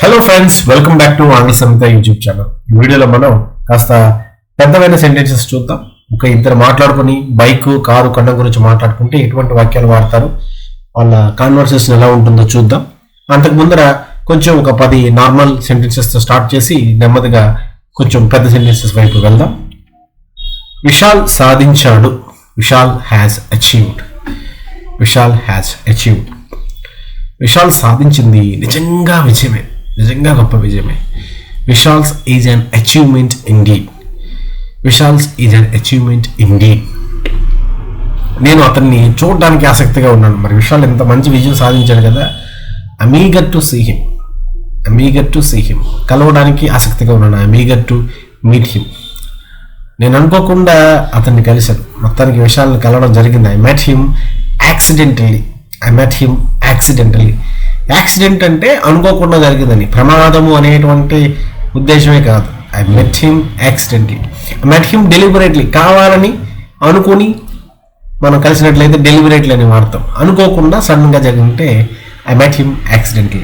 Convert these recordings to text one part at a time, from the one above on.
Hello friends, welcome back to ఆంగ్ల సంహిత YouTube channel. ఈ వీడియోలో మనం కాస్త పెద్దవైన సెంటెన్సెస్ చూద్దాం. ఒక ఇద్దరు మాట్లాడుకుని బైక్, కారు కొనడం గురించి మాట్లాడుకుంటే ఎటువంటి వాక్యాలు వాడతారు, వాళ్ళ కాన్వర్సేషన్ ఎలా ఉంటుందో చూద్దాం. అంతకు ముందర కొంచెం ఒక 10 నార్మల్ సెంటెన్సెస్తో స్టార్ట్ చేసి నెమ్మదిగా కొంచెం పెద్ద సెంటెన్సెస్ వైపు వెళ్దాం. విశాల్ సాధించాడు. Vishal has achieved. Vishal has achieved. Vishal సాధించింది నిజంగా విజయమే, నిజంగా గొప్ప విజయమే. Vishal's is an achievement indeed. Vishal's is an achievement indeed. నేను అతన్ని చూడడానికి ఆసక్తిగా ఉన్నాను. మరి విశాల్ ఎంత మంచి విజయం సాధించాడు కదా. I'm eager to see him. I'm eager to see him. కలవడానికి ఆసక్తిగా ఉన్నాను. I'm eager to meet him. నేను అనుకోకుండా అతన్ని కలిశాను. మొత్తానికి విశాల్ని కలవడం జరిగింది. I met him accidentally. I met him accidentally. Accident అంటే అనుకోకుండా జరిగిందని, ప్రమాదము అనేటువంటి ఉద్దేశమే కాదు. I met him accidentally. I met him deliberately. కావాలని అనుకుని మనం కలిసినట్లయితే డెలిబరేట్లీ అని వాడతాం. అనుకోకుండా సడన్గా జరిగింటే ఐ మెట్ హిమ్ యాక్సిడెంట్లీ.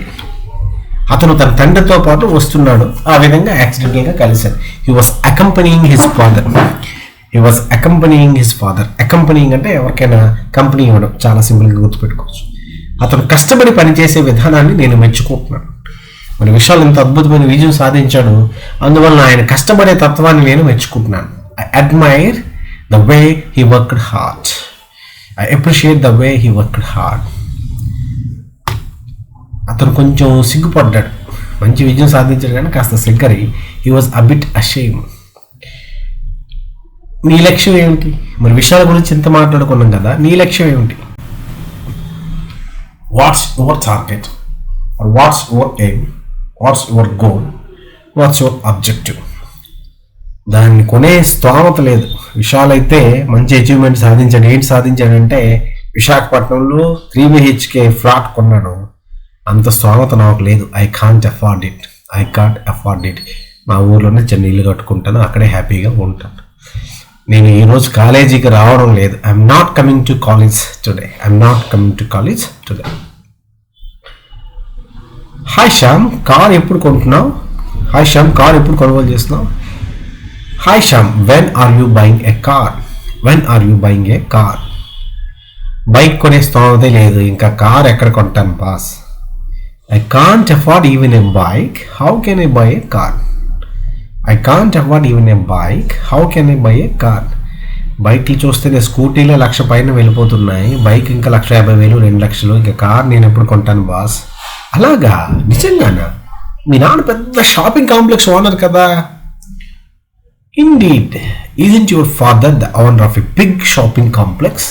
అతను తన తండ్రితో పాటు వస్తున్నాడు, ఆ విధంగా యాక్సిడెంటల్గా కలిశాడు. He was accompanying his father. He was accompanying his father. Accompanying అంటే ఎవరికైనా కంపెనీ ఇవ్వడం, చాలా సింపుల్గా గుర్తుపెట్టుకోవచ్చు. అతను కష్టపడి పనిచేసే విధానాన్ని నేను మెచ్చుకుంటున్నాను. మరి విశాల్ ఎంత అద్భుతమైన విజయం సాధించాడు, అందువల్ల ఆయన కష్టపడే తత్వాన్ని నేను మెచ్చుకుంటున్నాను. I admire the way he worked hard. I appreciate the way he worked hard. అతను కొంచెం సిగ్గుపడ్డాడు. మంచి విజయం సాధించాడు కానీ కాస్త సిగ్గరి. He was a bit ashamed. నీ లక్ష్యం ఏమిటి? మరి విషయాల గురించి ఎంత మాట్లాడుకున్నాం కదా, నీ లక్ష్యం ఏమిటి? What's your target? What's your aim? What's your goal? What's your objective? దాన్ని కొనే స్తోమత లేదు. విశాల్ అయితే మంచి అచీవ్మెంట్ సాధించాడు. ఏంటి సాధించాడంటే విశాఖపట్నంలో 3 BHK ఫ్లాట్ కొన్నాడు. అంత స్తోమత నాకు లేదు. I can't afford it. I can't afford it. మా ఊర్లోనే చిన్న ఇల్లు కట్టుకుంటాను, అక్కడే హ్యాపీగా ఉంటాను. నేను ఈరోజు కాలేజీకి రావడం లేదు. I'm not coming to college today. I'm not coming to college today. Hi Shyam, car ఎప్పుడు కొంటున్నావు? హాయ్ శ్యామ్, కార్ ఎప్పుడు కొనుగోలు చేస్తున్నావు? Hi Shyam, when are you buying a car? When are you buying a car? Bike కొనే స్తోమతే లేదు, ఇంకా కార్ ఎక్కడ కొంటాను boss. I can't afford even a bike. How can I buy a car? I can't afford even a bike. How can I buy a car? బైక్లు చూస్తే స్కూటీలో 1,00,000 పైన వెళ్ళిపోతున్నాయి. బైక్ ఇంకా 1,50,000, 2,00,000. ఇంకా కార్ నేను ఎప్పుడు కొంటాను బాస్? అలాగా? నిజంగానా? మీ నాన్న పెద్ద షాపింగ్ కాంప్లెక్స్ ఓనర్ కదా. Indeed. Isn't your father the owner of a big shopping complex?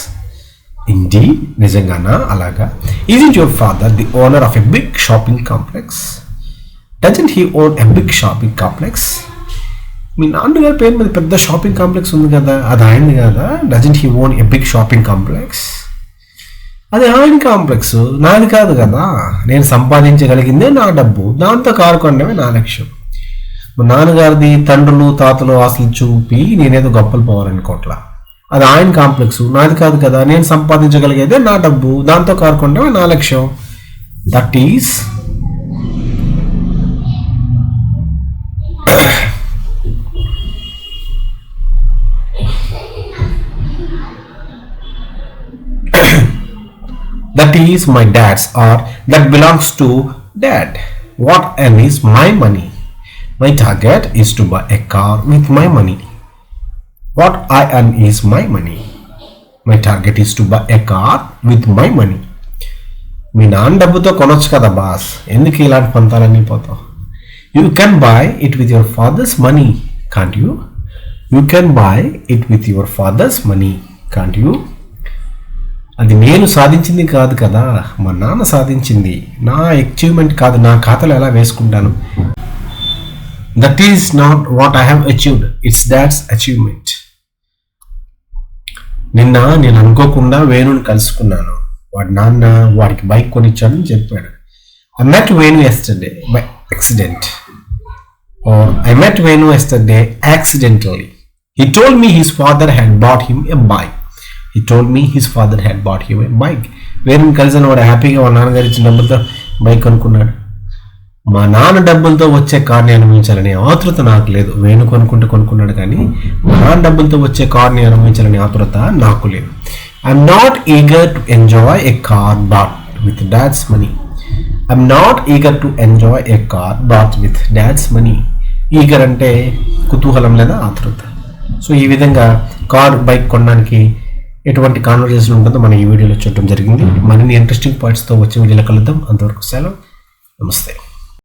Indeed. నిజంగానా? అలాగా? Isn't your father the owner of a big shopping complex? Doesn't he own a big shopping complex? మీ నాన్నగారి పేరు మీద పెద్ద shopping complex ఉంది కదా, అది ఆయనది కదా. Doesn't he own a big shopping complex? అది ఆయన కాంప్లెక్స్, నాది కాదు కదా. నేను సంపాదించగలిగిందే నా డబ్బు, దాంతో కారు కొనడమే నా లక్ష్యం. మా నాన్నగారిది తండ్రులు తాతలు ఆశలు చూపి నేనేదో గొప్పలు పోవాలనుకోవట్లా. అది ఆయన కాంప్లెక్స్, నాది కాదు కదా. నేను సంపాదించగలిగేదే నా డబ్బు, దాంతో కారు కొనడమే నా లక్ష్యం. That is that is my dad's, or that belongs to dad. What earn is my money. My target is to buy a car with my money. What I earn is my money. My target is to buy a car with my money. మీ నాన్న డబ్బుతో కొనొచ్చు కదా boss, ఎందుకు ఇలాంటి పంతాలన్నీ పోతావు? You can buy it with your father's money, can't you? You can buy it with your father's money, can't you? అది నేను సాధించింది కాదు కదా, మా నాన్న సాధించింది. నా అచీవ్మెంట్ కాదు, నా ఖాతాలో ఎలా వేసుకుంటాను? That is not what I have achieved, it's that's achievement. నిన్న నేను అనుకోకుండా వేణుని కలుసుకున్నాను. వాడి నాన్న వాడికి బైక్ కొనిచ్చాడని చెప్పాడు. I met Venu yesterday by accident, or I met Venu yesterday accidentally. He told me his father had bought him a bike. He told me his father had bought him a bike. వేణుని కలిసిన వాడు హ్యాపీగా వాళ్ళ నాన్నగారు ఇచ్చిన డబ్బులతో bike కొనుక్కున్నాడు. మా నాన్న డబ్బులతో వచ్చే కార్ని అనుభవించాలనే ఆతృత నాకు లేదు. వేణు కొనుక్కున్నాడు కానీ మా నాన్న డబ్బులతో వచ్చే కార్ని అనుభవించాలనే ఆతృత నాకు లేదు. I'm not eager to enjoy a car bought with dad's money. I'm not eager to enjoy a car bought with dad's money. Eager అంటే కుతూహలం లేదా ఆతృత. సో ఈ విధంగా కార్ బైక్ కొనడానికి ఎటువంటి కాన్వర్జేషన్ ఉంటుందో మనం ఈ వీడియోలో చూడటం జరిగింది. మరిన్ని ఇంట్రెస్టింగ్ పాయింట్స్తో వచ్చే వీడియోలో కలుద్దాం. అంతవరకు సెలవు. నమస్తే.